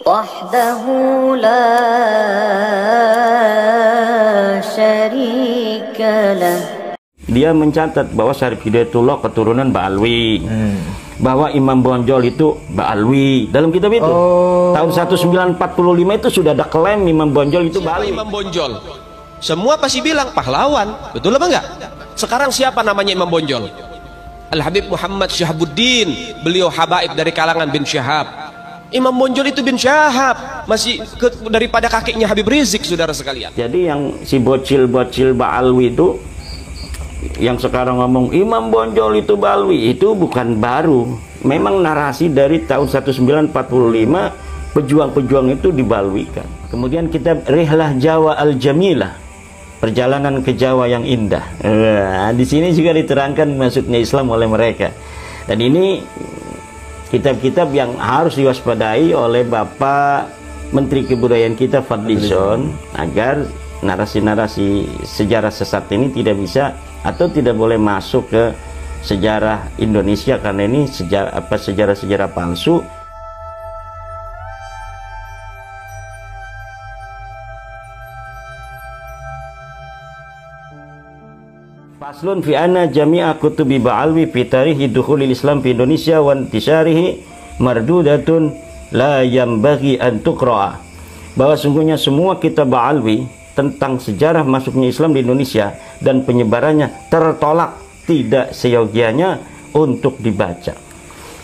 وحده لا شريك له. Dia mencatat bahwa Syarif Hidayatullah keturunan Ba'alwi, bahwa Imam Bonjol itu Ba'alwi. Dalam kitab itu tahun 1945 itu sudah ada klaim Imam Bonjol itu Ba'alwi. Imam Bonjol semua pasti bilang pahlawan, betul apa enggak? Sekarang siapa namanya Imam Bonjol? Al-Habib Muhammad Syahabuddin, beliau habaib dari kalangan bin Syahab. Imam Bonjol itu bin Syahab, masih daripada kakeknya Habib Rizik, saudara sekalian. Jadi yang si bocil-bocil Ba'alwi itu, yang sekarang ngomong Imam Bonjol itu Ba'alwi, itu bukan baru. Memang narasi dari tahun 1945 pejuang-pejuang itu dibalwikan. Kemudian kitab Rihlah Jawa Al-Jamilah, perjalanan ke Jawa yang indah. Di sini juga diterangkan masuknya Islam oleh mereka. Dan ini kitab-kitab yang harus diwaspadai oleh Bapak Menteri Kebudayaan kita Fadlizon, agar narasi-narasi sejarah sesat ini tidak bisa atau tidak boleh masuk ke sejarah Indonesia, karena ini sejarah-sejarah palsu. Faslun fi anna jami'a kutubi Ba'alwi fi tarihi dukhulil Islam fi Indonesia wa intisyarihi mardudatun la yambaghi an tuqra'a. Bahwa sungguhnya semua kitab Ba'alwi tentang sejarah masuknya Islam di Indonesia dan penyebarannya tertolak, tidak seyogianya untuk dibaca.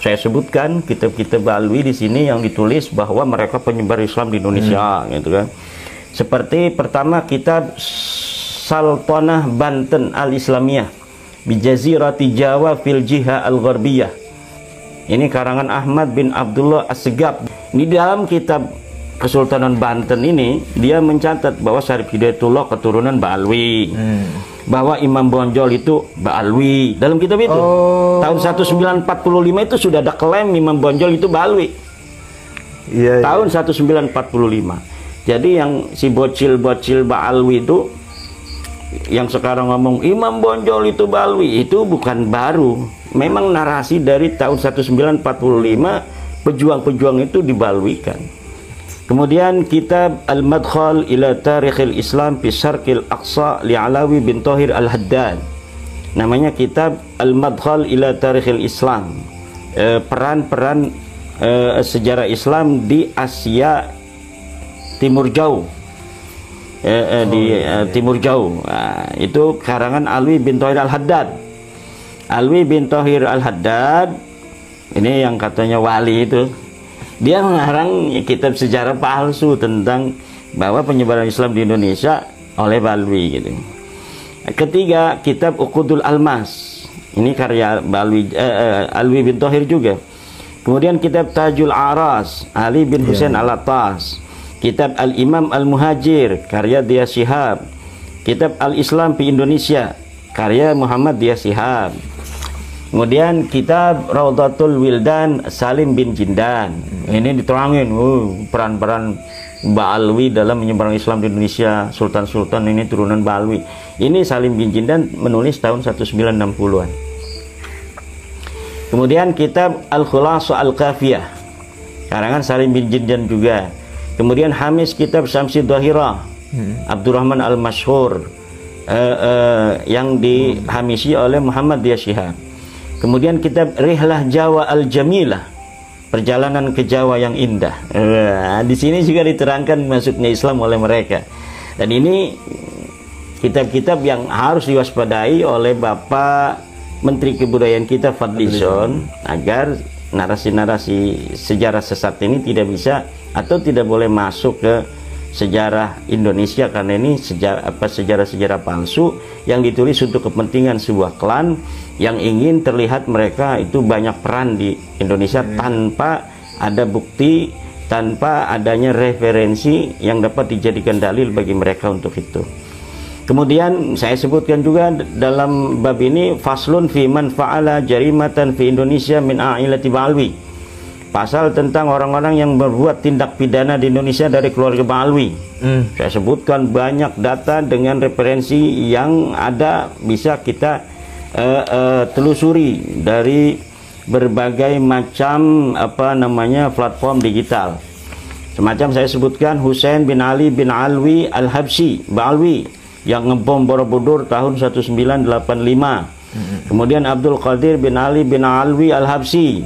Saya sebutkan kitab-kitab Ba'alwi di sini yang ditulis bahwa mereka penyebar Islam di Indonesia, gitu kan. Seperti pertama kitab Sultanah Banten Al-Islamiyah Bijazirati Jawa fil Jiha Al-Gharbiyah. Ini karangan Ahmad bin Abdullah As-Segaf. Di dalam kitab Kesultanan Banten ini, dia mencatat bahwa Syarif Hidayatullah keturunan Ba'alwi, bahwa Imam Bonjol itu Ba'alwi. Dalam kitab itu tahun 1945 itu sudah ada klaim Imam Bonjol itu Ba'alwi. Tahun 1945. Jadi yang si bocil-bocil Ba'alwi itu, yang sekarang ngomong Imam Bonjol itu Ba'alwi, itu bukan baru. Memang narasi dari tahun 1945 pejuang-pejuang itu dibalwikan. Kemudian kitab Al-Madkhal ila Tarikhil Islam fi Syarqil Aqsa li Alawi bin Thahir Al-Haddad. Namanya kitab Al-Madkhal ila Tarikhil Islam, peran-peran sejarah Islam di Asia Timur Jauh. Timur Jauh. Itu karangan Alwi bin Thahir Al-Haddad. Alwi bin Thahir Al-Haddad ini yang katanya wali itu, dia mengarang kitab sejarah palsu tentang bahwa penyebaran Islam di Indonesia oleh Ba'alwi, gitu. Ketiga, kitab Uqudul Almas. Ini karya Alwi bin Thahir juga. Kemudian kitab Tajul Aras Ali bin Husain Al-Attas. Kitab Al-Imam Al-Muhajir karya Dia Shihab. Kitab Al-Islam di Indonesia karya Muhammad Dia Shihab. Kemudian kitab Raudatul Wildan Salim bin Jindan. Ini diterangin peran-peran Ba'alwi dalam menyebarkan Islam di Indonesia. Sultan-sultan ini turunan Ba'alwi. Ini Salim bin Jindan menulis tahun 1960-an. Kemudian kitab Al-Khulasa Al-Kafiyah karangan Salim bin Jindan juga. Kemudian Hamis kitab Syamsi Dhahirah Abdurrahman Al-Mashhur yang dihamisi oleh Muhammad Dia Shihab. Kemudian kitab Rihlah Jawa Al-Jamilah, perjalanan ke Jawa yang indah. Di sini juga diterangkan masuknya Islam oleh mereka. Dan ini kitab-kitab yang harus diwaspadai oleh Bapak Menteri Kebudayaan kita Fadlizon, agar narasi-narasi sejarah sesat ini tidak bisa atau tidak boleh masuk ke sejarah Indonesia, karena ini sejarah-sejarah palsu yang ditulis untuk kepentingan sebuah klan yang ingin terlihat mereka itu banyak peran di Indonesia tanpa ada bukti, tanpa adanya referensi yang dapat dijadikan dalil bagi mereka untuk itu. Kemudian saya sebutkan juga dalam bab ini faslun fi man fa'ala jarimatan fi Indonesia min a'ilati Ba'alwi. Pasal tentang orang-orang yang berbuat tindak pidana di Indonesia dari keluarga Ba'alwi. Saya sebutkan banyak data dengan referensi yang ada, bisa kita telusuri dari berbagai macam platform digital. Semacam saya sebutkan Husain bin Ali bin Alwi Al-Habsyi, Ba'alwi, yang ngebom Borobudur tahun 1985. Kemudian Abdul Qadir bin Ali bin Alwi Al-Habsyi,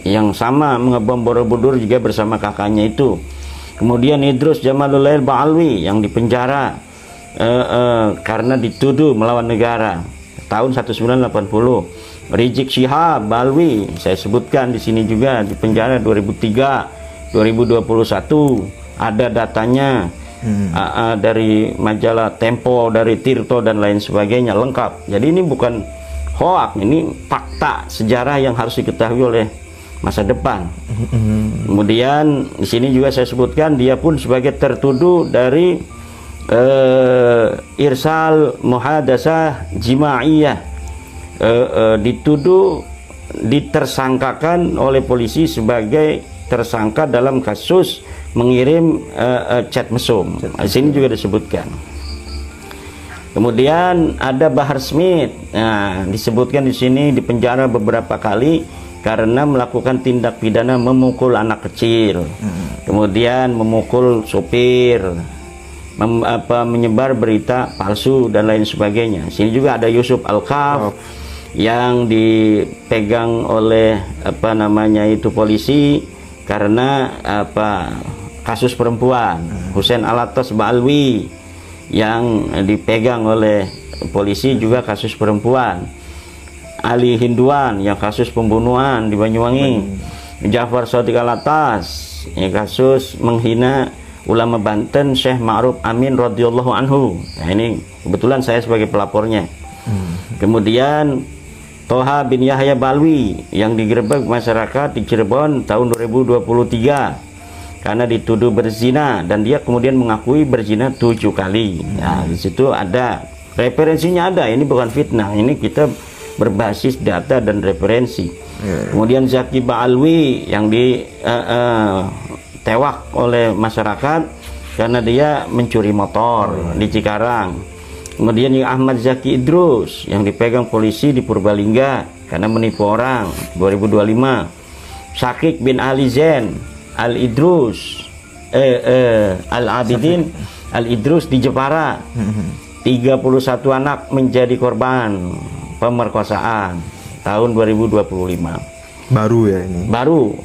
yang sama mengebom Borobudur juga bersama kakaknya itu. Kemudian Idrus Jamalulail Ba'alwi yang dipenjara karena dituduh melawan negara tahun 1980. Rizik Syihab Ba'alwi saya sebutkan di sini juga dipenjara 2003, 2021. Ada datanya dari majalah Tempo, dari Tirto dan lain sebagainya, lengkap. Jadi ini bukan hoak, ini fakta sejarah yang harus diketahui oleh masa depan. Kemudian di sini juga saya sebutkan dia pun sebagai tertuduh dari irsal muhadasah jima'iyah, dituduh, ditersangkakan oleh polisi sebagai tersangka dalam kasus mengirim chat mesum. Di sini juga disebutkan. Kemudian ada Bahar Smith, nah, disebutkan di sini dipenjara beberapa kali karena melakukan tindak pidana memukul anak kecil, kemudian memukul sopir, menyebar berita palsu dan lain sebagainya. Sini juga ada Yusuf Al-Kaf yang dipegang oleh polisi karena kasus perempuan. Husain Alatas Ba'alwi yang dipegang oleh polisi juga kasus perempuan. Ali Hinduan yang kasus pembunuhan di Banyuwangi. Ja'far Shadiq Alatas yang kasus menghina ulama Banten Syekh Ma'ruf Amin radhiyallahu anhu. Nah, ini kebetulan saya sebagai pelapornya. Kemudian Toha bin Yahya Ba'alwi yang digerebek masyarakat di Cirebon tahun 2023 karena dituduh berzina, dan dia kemudian mengakui berzina 7 kali. Nah, di situ ada referensinya, ada. Ini bukan fitnah, ini kita berbasis data dan referensi. Kemudian Zaki Ba'alwi yang ditewak oleh masyarakat karena dia mencuri motor di Cikarang. Kemudian yang Ahmad Zaki Idrus yang dipegang polisi di Purbalingga karena menipu orang 2025. Syakik bin Ali Zain Al-Idrus Al-Abidin Al-Idrus di Jepara. 31 anak menjadi korban pemerkosaan tahun 2025. Baru ya ini. Baru.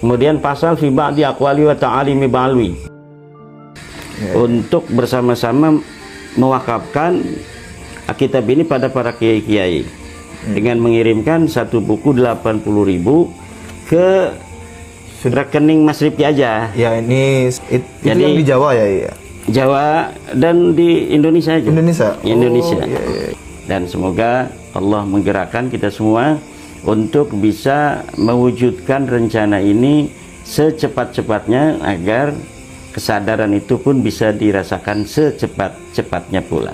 Kemudian pasal fi ba'di aqwali wa ta'alimi Ba'alwi untuk bersama-sama mewakafkan kitab ini pada para kiai-kiai dengan mengirimkan satu buku 80.000 ke rekening Mas Rifki aja. Ya ini itu jadi yang di Jawa ya. Jawa dan di Indonesia juga. Indonesia. Oh, iya. Dan semoga Allah menggerakkan kita semua untuk bisa mewujudkan rencana ini secepat-cepatnya agar kesadaran itu pun bisa dirasakan secepat-cepatnya pula.